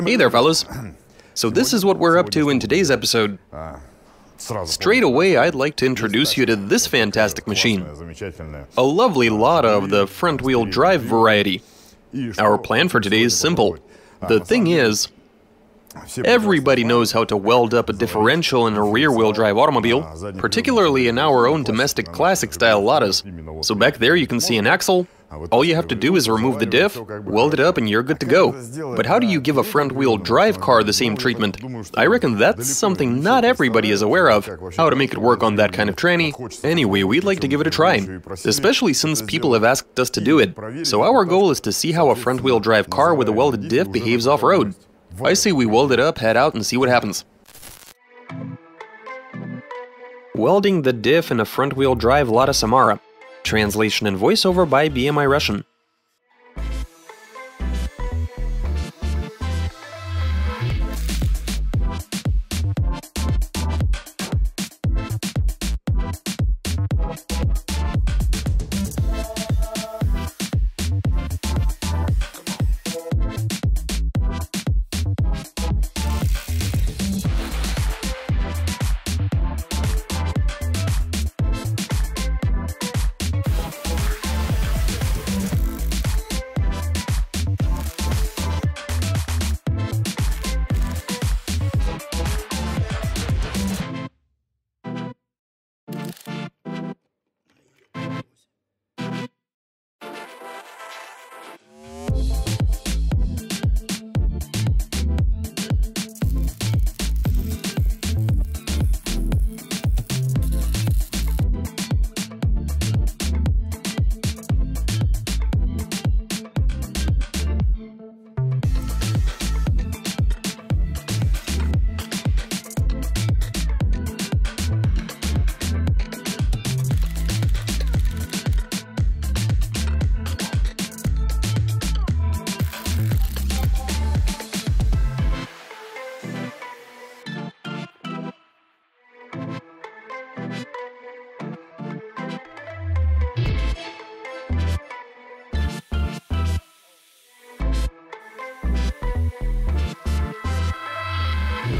Hey there, fellas. So this is what we're up to in today's episode. Straight away, I'd like to introduce you to this fantastic machine. A lovely Lada of the front-wheel drive variety. Our plan for today is simple. The thing is, everybody knows how to weld up a differential in a rear-wheel drive automobile, particularly in our own domestic classic-style Ladas. So back there you can see an axle. All you have to do is remove the diff, weld it up, and you're good to go. But how do you give a front-wheel drive car the same treatment? I reckon that's something not everybody is aware of, how to make it work on that kind of tranny. Anyway, we'd like to give it a try, especially since people have asked us to do it. So our goal is to see how a front-wheel drive car with a welded diff behaves off-road. I say we weld it up, head out, and see what happens. Welding the diff in a front-wheel drive Lada Samara. Translation and voiceover by BMI Russian.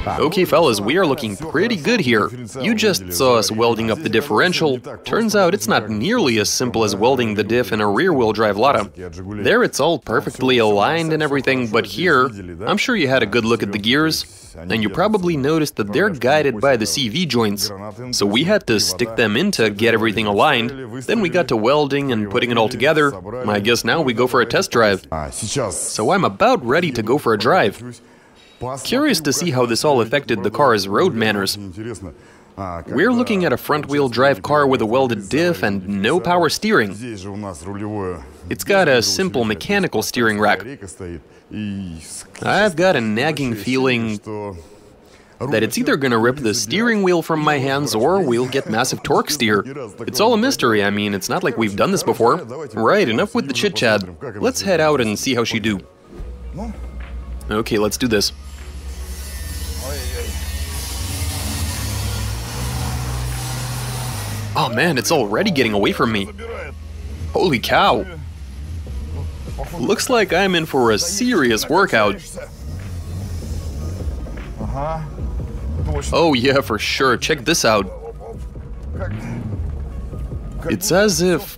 Okay fellas, we are looking pretty good here. You just saw us welding up the differential. Turns out it's not nearly as simple as welding the diff in a rear-wheel drive Lada. There it's all perfectly aligned and everything, but here, I'm sure you had a good look at the gears, and you probably noticed that they're guided by the CV joints. So we had to stick them in to get everything aligned, then we got to welding and putting it all together. I guess now we go for a test drive. So I'm about ready to go for a drive. Curious to see how this all affected the car's road manners. We're looking at a front-wheel drive car with a welded diff and no power steering. It's got a simple mechanical steering rack. I've got a nagging feeling that it's either gonna rip the steering wheel from my hands or we'll get massive torque steer. It's all a mystery, I mean, it's not like we've done this before. Right, enough with the chit-chat. Let's head out and see how she do. Okay, let's do this. Oh man, it's already getting away from me. Holy cow. Looks like I'm in for a serious workout. Oh yeah, for sure. Check this out. It's as if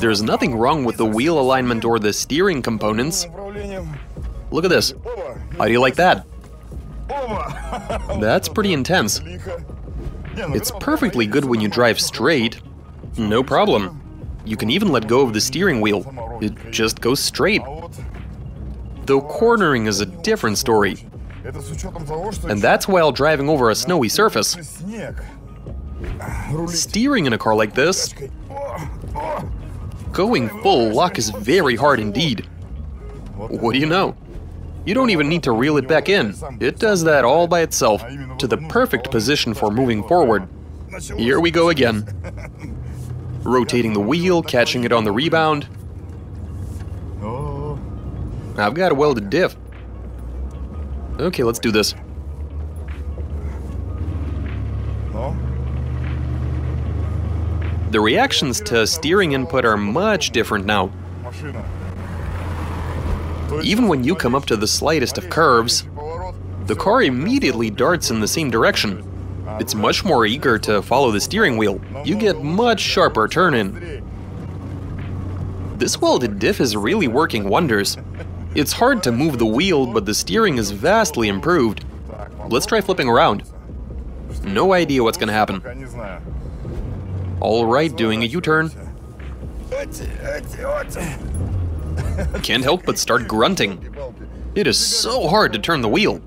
there's nothing wrong with the wheel alignment or the steering components. Look at this. How do you like that? That's pretty intense. It's perfectly good when you drive straight. No problem. You can even let go of the steering wheel. It just goes straight. Though cornering is a different story. And that's while driving over a snowy surface. Steering in a car like this, going full lock is very hard indeed. What do you know? You don't even need to reel it back in. It does that all by itself, to the perfect position for moving forward. Here we go again. Rotating the wheel, catching it on the rebound. I've got a welded diff. Okay, let's do this. The reactions to steering input are much different now. Even when you come up to the slightest of curves, the car immediately darts in the same direction. It's much more eager to follow the steering wheel. You get much sharper turn-in. This welded diff is really working wonders. It's hard to move the wheel, but the steering is vastly improved. Let's try flipping around. No idea what's gonna happen. Alright, doing a U-turn. Can't help but start grunting. It is so hard to turn the wheel.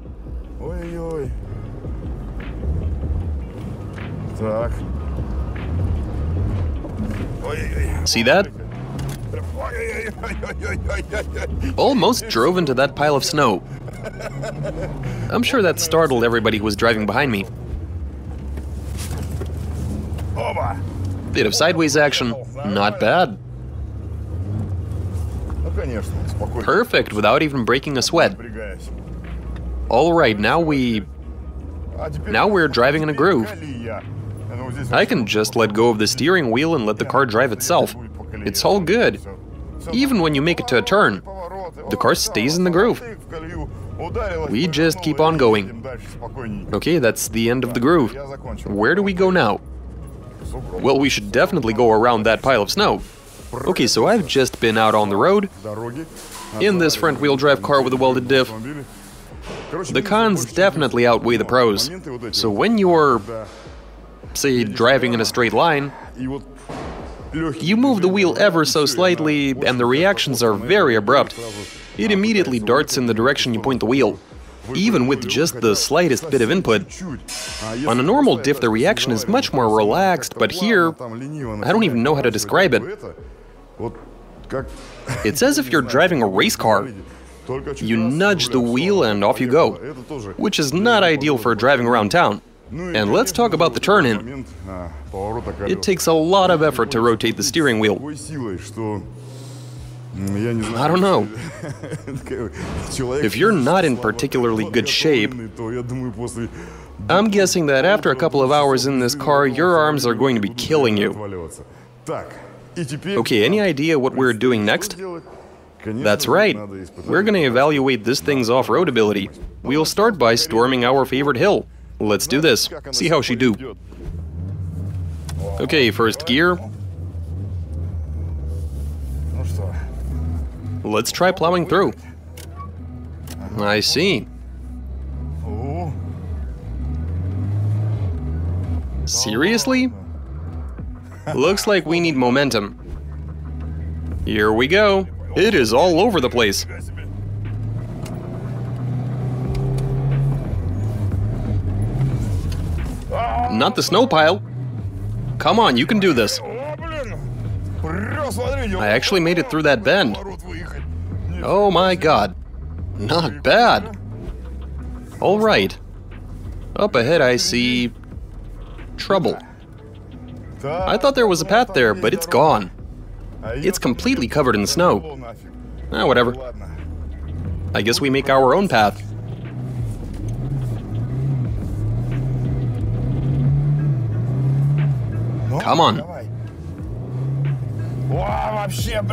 See that? Almost drove into that pile of snow. I'm sure that startled everybody who was driving behind me. Bit of sideways action, not bad. Perfect, without even breaking a sweat. Alright, now we're driving in a groove. I can just let go of the steering wheel and let the car drive itself. It's all good. Even when you make it to a turn, the car stays in the groove. We just keep on going. Okay, that's the end of the groove. Where do we go now? Well, we should definitely go around that pile of snow. Okay, so I've just been out on the road in this front-wheel drive car with a welded diff. The cons definitely outweigh the pros. So when you're, say, driving in a straight line, you move the wheel ever so slightly, and the reactions are very abrupt. It immediately darts in the direction you point the wheel, even with just the slightest bit of input. On a normal diff, the reaction is much more relaxed, but here, I don't even know how to describe it. It's as if you're driving a race car. You nudge the wheel and off you go, which is not ideal for driving around town. And let's talk about the turn-in. It takes a lot of effort to rotate the steering wheel. I don't know. If you're not in particularly good shape, I'm guessing that after a couple of hours in this car, your arms are going to be killing you. Okay, any idea what we're doing next? That's right. We're gonna evaluate this thing's off-road ability. We'll start by storming our favorite hill. Let's do this. See how she do. Okay, first gear. Let's try plowing through. I see. Seriously? Looks like we need momentum. Here we go. It is all over the place. Not the snow pile. Come on, you can do this. I actually made it through that bend. Oh my god. Not bad. All right. Up ahead I see trouble. I thought there was a path there, but it's gone. It's completely covered in snow. Ah, whatever. I guess we make our own path. Come on.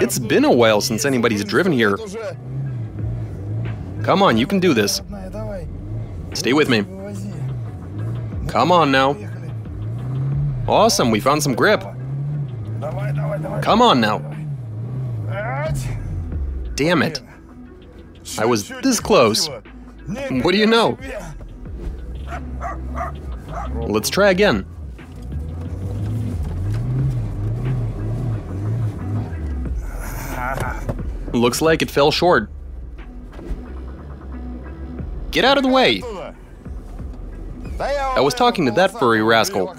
It's been a while since anybody's driven here. Come on, you can do this. Stay with me. Come on now. Awesome, we found some grip. Come on now. Damn it. I was this close. What do you know? Let's try again. Looks like it fell short. Get out of the way! I was talking to that furry rascal.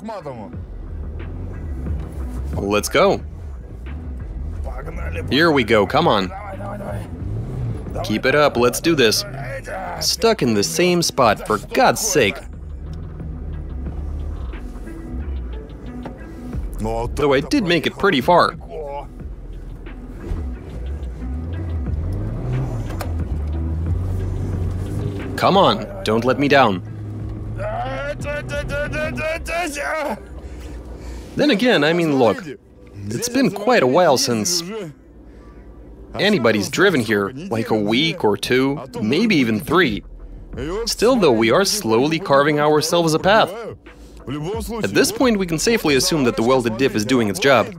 Let's go. Here we go, come on. Keep it up, let's do this. Stuck in the same spot, for God's sake. Though I did make it pretty far. Come on, don't let me down. Then again, I mean, look, it's been quite a while since anybody's driven here, like a week or two, maybe even 3. Still though, we are slowly carving ourselves a path. At this point, we can safely assume that the welded diff is doing its job.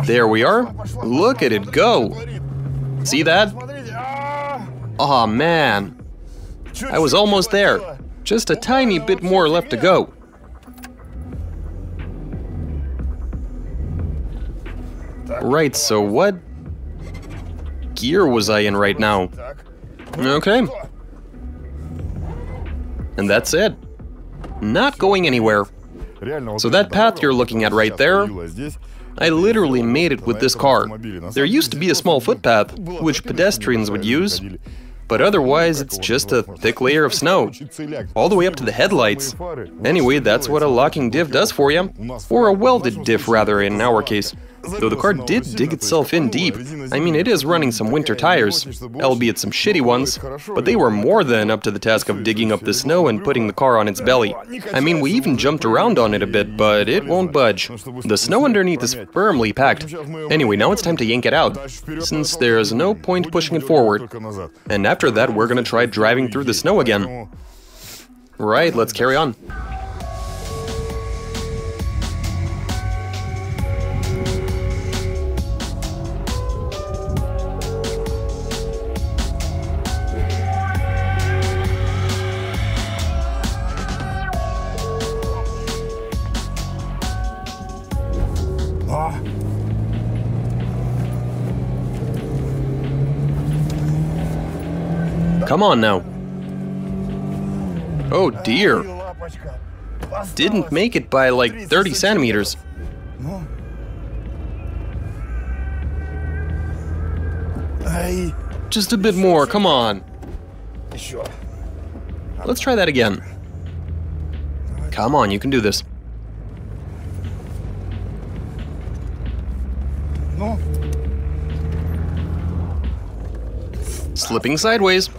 There we are. Look at it go. See that? Aw, man. I was almost there. Just a tiny bit more left to go. Right, so what gear was I in right now? Okay. And that's it. Not going anywhere. So that path you're looking at right there, I literally made it with this car. There used to be a small footpath, which pedestrians would use, but otherwise it's just a thick layer of snow, all the way up to the headlights. Anyway, that's what a locking diff does for you. Or a welded diff, rather, in our case. Though the car did dig itself in deep. I mean, it is running some winter tires, albeit some shitty ones, but they were more than up to the task of digging up the snow and putting the car on its belly. I mean, we even jumped around on it a bit, but it won't budge. The snow underneath is firmly packed. Anyway, now it's time to yank it out, since there's no point pushing it forward. And after that, we're gonna try driving through the snow again. Right, let's carry on. Come on now. Oh dear. Didn't make it by like 30 centimeters. Just a bit more, come on. Let's try that again. Come on, you can do this. Slipping sideways.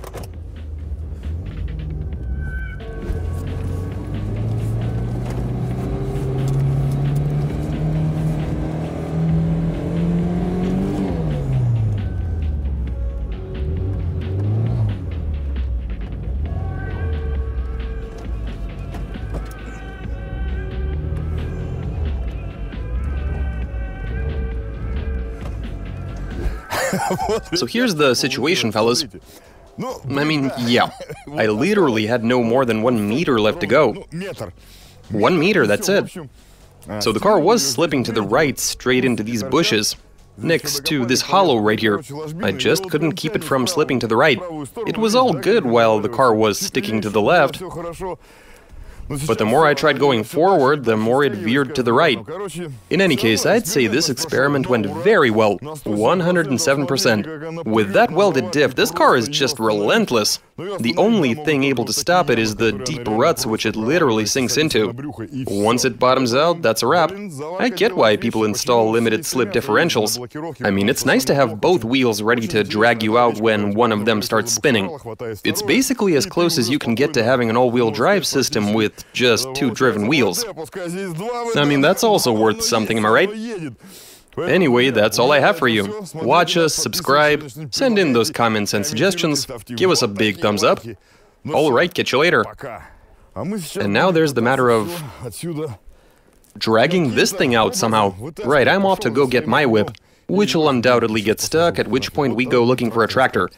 So here's the situation, fellas. I mean, yeah, I literally had no more than 1 meter left to go. 1 meter, that's it. So the car was slipping to the right straight into these bushes, next to this hollow right here. I just couldn't keep it from slipping to the right. It was all good while the car was sticking to the left. But the more I tried going forward, the more it veered to the right. In any case, I'd say this experiment went very well, 107%. With that welded diff, this car is just relentless. The only thing able to stop it is the deep ruts which it literally sinks into. Once it bottoms out, that's a wrap. I get why people install limited slip differentials. I mean, it's nice to have both wheels ready to drag you out when one of them starts spinning. It's basically as close as you can get to having an all-wheel drive system with just 2 driven wheels. I mean, that's also worth something, am I right? Anyway, that's all I have for you. Watch us, subscribe, send in those comments and suggestions, give us a big thumbs up. Alright, catch you later. And now there's the matter of dragging this thing out somehow. Right, I'm off to go get my whip, which will undoubtedly get stuck, at which point we go looking for a tractor.